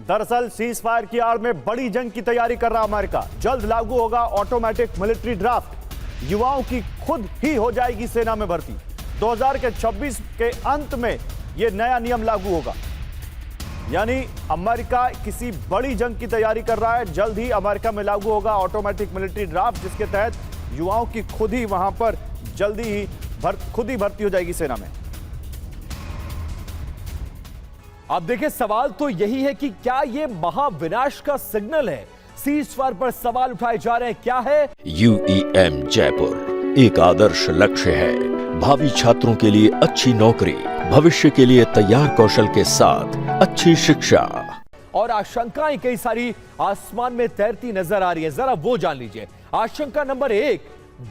दरअसल cease fire की आड़ में बड़ी जंग की तैयारी कर रहा अमेरिका। जल्द लागू होगा ऑटोमेटिक मिलिट्री ड्राफ्ट। युवाओं की खुद ही हो जाएगी सेना में भर्ती। 2026 के अंत में यह नया नियम लागू होगा। यानी अमेरिका किसी बड़ी जंग की तैयारी कर रहा है। जल्द ही अमेरिका में लागू होगा ऑटोमेटिक मिलिट्री ड्राफ्ट, जिसके तहत युवाओं की खुद ही वहां पर जल्दी ही खुद ही भर्ती हो जाएगी सेना में। अब देखिए, सवाल तो यही है कि क्या यह महाविनाश का सिग्नल है? सीज फायर पर सवाल उठाए जा रहे हैं। क्या है UEM जयपुर? एक आदर्श लक्ष्य है। भावी छात्रों के लिए अच्छी नौकरी, भविष्य के लिए तैयार कौशल के साथ अच्छी शिक्षा। और आशंकाएं कई सारी आसमान में तैरती नजर आ रही है। जरा वो जान लीजिए। आशंका नंबर 1,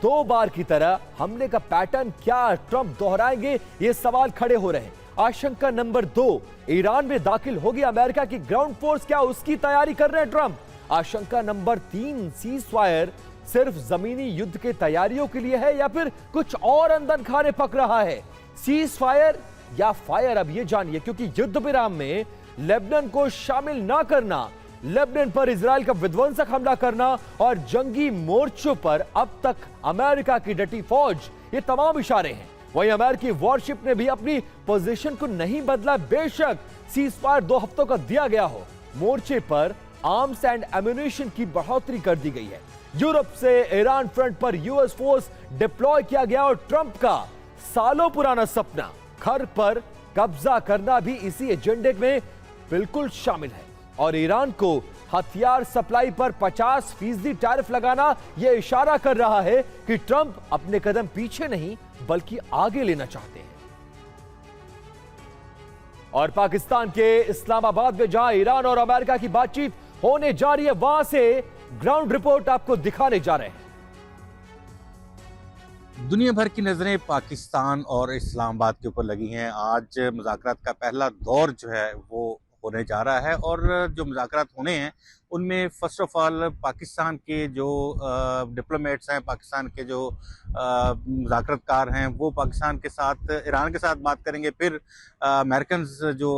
2 बार की तरह हमले का पैटर्न क्या ट्रंप दोहराएंगे? ये सवाल खड़े हो रहे हैं। आशंका नंबर 2, ईरान में दाखिल होगी अमेरिका की ग्राउंड फोर्स, क्या उसकी तैयारी कर रहे हैं ट्रंप? आशंका नंबर 3, सीज फायर सिर्फ जमीनी युद्ध की तैयारियों के लिए है या फिर कुछ और अंदर खाने पक रहा है? सीज फायर या फायर, अब ये जानिए, क्योंकि युद्ध विराम में लेबनान को शामिल ना करना, लेबनान पर इजराइल का विध्वंसक हमला करना और जंगी मोर्चों पर अब तक अमेरिका की डटी फौज, ये तमाम इशारे हैं। वहीं अमेरिकी वॉरशिप ने भी अपनी पोजीशन को नहीं बदला। बेशक सीज फायर 2 हफ्तों का दिया गया हो, मोर्चे पर आर्म्स एंड एम्युनिशन की बढ़ोतरी कर दी गई है। यूरोप से ईरान फ्रंट पर यूएस फोर्स डिप्लॉय किया गया और ट्रंप का सालों पुराना सपना घर पर कब्जा करना भी इसी एजेंडे में बिल्कुल शामिल है। और ईरान को हथियार सप्लाई पर 50% टैरिफ लगाना यह इशारा कर रहा है कि ट्रंप अपने कदम पीछे नहीं बल्कि आगे लेना चाहते हैं। और पाकिस्तान के इस्लामाबाद में जहां ईरान और अमेरिका की बातचीत होने जा रही है, वहां से ग्राउंड रिपोर्ट आपको दिखाने जा रहे हैं। दुनिया भर की नज़रें पाकिस्तान और इस्लामाबाद के ऊपर लगी हैं। आज मुज़ाकरात का पहला दौर जो है वो होने जा रहा है और जो मुज़ाकरात होने हैं उनमें फ़र्स्ट ऑफ ऑल पाकिस्तान के जो डिप्लोमेट्स हैं, पाकिस्तान के जो मुज़ाकरतकार हैं, वो पाकिस्तान के साथ, ईरान के साथ बात करेंगे। फिर अमेरिकन्स जो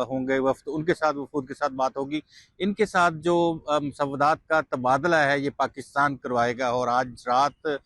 होंगे वफ्द, उनके साथ, वफूद के साथ बात होगी। इनके साथ जो सवादात का तबादला है ये पाकिस्तान करवाएगा। और आज रात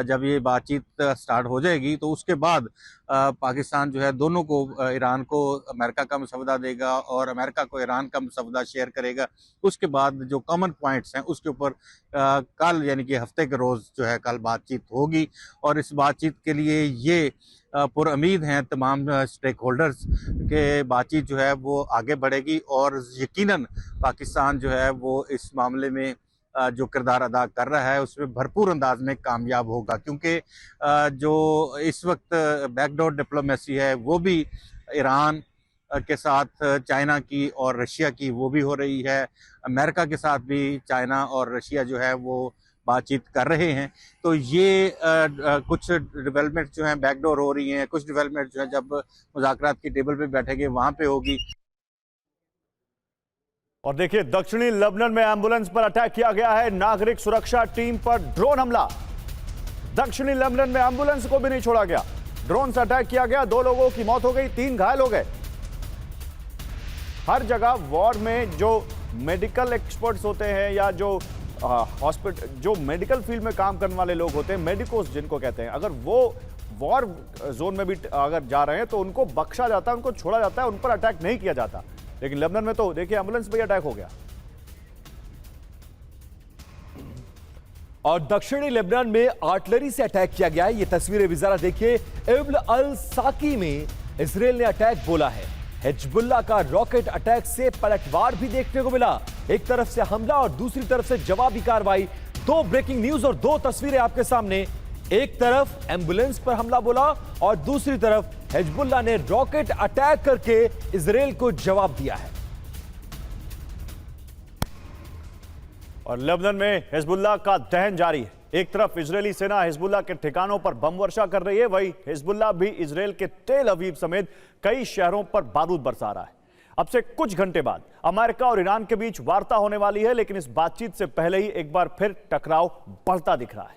जब ये बातचीत स्टार्ट हो जाएगी तो उसके बाद पाकिस्तान जो है दोनों को, ईरान को अमेरिका का मसवदा देगा और अमेरिका को ईरान का मसवदा शेयर करेगा। उसके बाद जो कॉमन पॉइंट्स हैं उसके ऊपर कल, यानी कि हफ्ते के रोज़ जो है कल बातचीत होगी। और इस बातचीत के लिए ये पुरुम्मीद हैं तमाम स्टेक होल्डर्स के बातचीत जो है वो आगे बढ़ेगी और यकीनन पाकिस्तान जो है वो इस मामले में जो किरदार अदा कर रहा है उसमें भरपूर अंदाज में कामयाब होगा। क्योंकि जो इस वक्त बैकडोर डिप्लोमेसी है वो भी ईरान के साथ चाइना की और रशिया की वो भी हो रही है। अमेरिका के साथ भी चाइना और रशिया जो है वो बातचीत कर रहे हैं। तो ये कुछ डेवलपमेंट जो हैं बैकडोर हो रही हैं, कुछ डेवलपमेंट जो है जब मुज़ाकरात की टेबल पे बैठेंगे वहाँ पे होगी। और देखिए, दक्षिणी लेबनान में एम्बुलेंस पर अटैक किया गया है। नागरिक सुरक्षा टीम पर ड्रोन हमला। दक्षिणी लेबनान में एम्बुलेंस को भी नहीं छोड़ा गया, ड्रोन से अटैक किया गया। 2 लोगों की मौत हो गई, 3 घायल हो गए। हर जगह वॉर में जो मेडिकल एक्सपर्ट्स होते हैं या जो हॉस्पिटल, जो मेडिकल फील्ड में काम करने वाले लोग होते हैं, मेडिकोस जिनको कहते हैं, अगर वो वॉर जोन में भी अगर जा रहे हैं तो उनको बख्शा जाता है, उनको छोड़ा जाता है, उन पर अटैक नहीं किया जाता। लेकिन लेबनान में तो देखिए एम्बुलेंस पे अटैक हो गया। और दक्षिणी लेबनान में आर्टिलरी से अटैक किया गया है। ये तस्वीरें भी जरा देखिए। इब्न अल साकी में इजराइल ने अटैक बोला है। हिजबुल्लाह का रॉकेट अटैक से पलटवार भी देखने को मिला। एक तरफ से हमला और दूसरी तरफ से जवाबी कार्रवाई। 2 ब्रेकिंग न्यूज और 2 तस्वीरें आपके सामने। एक तरफ एम्बुलेंस पर हमला बोला और दूसरी तरफ हिजबुल्लाह ने रॉकेट अटैक करके इजराइल को जवाब दिया है। और लेबनान में हिजबुल्लाह का दहन जारी है। एक तरफ इजरायली सेना हिजबुल्लाह के ठिकानों पर बम वर्षा कर रही है, वहीं हिजबुल्लाह भी इजरायल के तेल अवीव समेत कई शहरों पर बारूद बरसा रहा है। अब से कुछ घंटे बाद अमेरिका और ईरान के बीच वार्ता होने वाली है, लेकिन इस बातचीत से पहले ही एक बार फिर टकराव बढ़ता दिख रहा है।